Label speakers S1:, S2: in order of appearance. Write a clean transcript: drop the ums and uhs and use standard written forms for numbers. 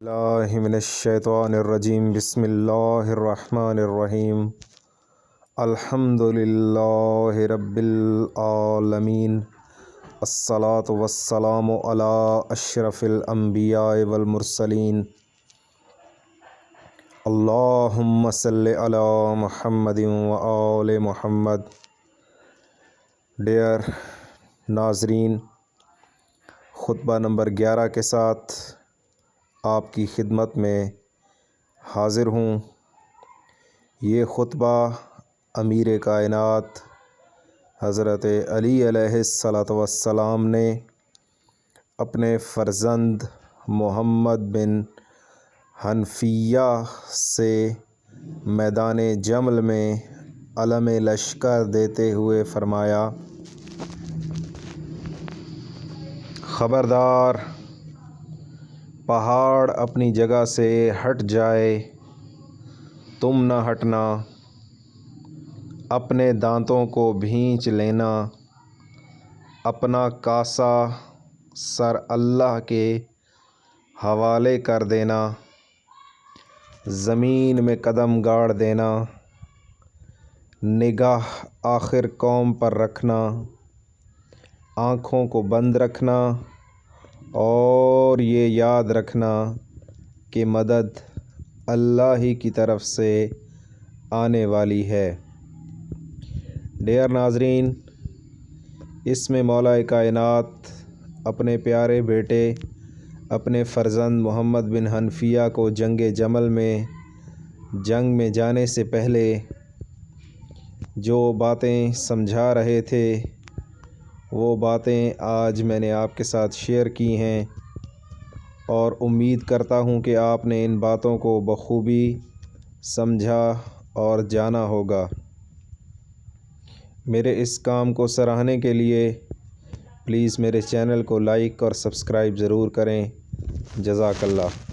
S1: اللہ من الشیطان الرجیم بسم اللہ الرحمن الرحیم الحمد للہ رب العالمین الصلاۃ والسلام علی اشرف الانبیاء والمرسلین اللہم صلی علی محمد وآل محمد۔ ڈیئر ناظرین، خطبہ نمبر 11 کے ساتھ آپ کی خدمت میں حاضر ہوں۔ یہ خطبہ امیر کائنات حضرت علی علیہ السلام نے اپنے فرزند محمد بن حنفیہ سے میدان جمل میں علم لشکر دیتے ہوئے فرمایا: خبردار، پہاڑ اپنی جگہ سے ہٹ جائے، تم نہ ہٹنا، اپنے دانتوں کو بھینچ لینا، اپنا کاسہ سر اللہ کے حوالے کر دینا، زمین میں قدم گاڑ دینا، نگاہ آخر قوم پر رکھنا، آنکھوں کو بند رکھنا، اور یہ یاد رکھنا کہ مدد اللہ ہی کی طرف سے آنے والی ہے۔ ڈیئر ناظرین، اس میں مولا کائنات اپنے پیارے بیٹے، اپنے فرزند محمد بن حنفیہ کو جنگ میں جانے سے پہلے جو باتیں سمجھا رہے تھے، وہ باتیں آج میں نے آپ کے ساتھ شیئر کی ہیں، اور امید کرتا ہوں کہ آپ نے ان باتوں کو بخوبی سمجھا اور جانا ہوگا۔ میرے اس کام کو سراہنے کے لیے پلیز میرے چینل کو لائک اور سبسکرائب ضرور کریں۔ جزاک اللہ۔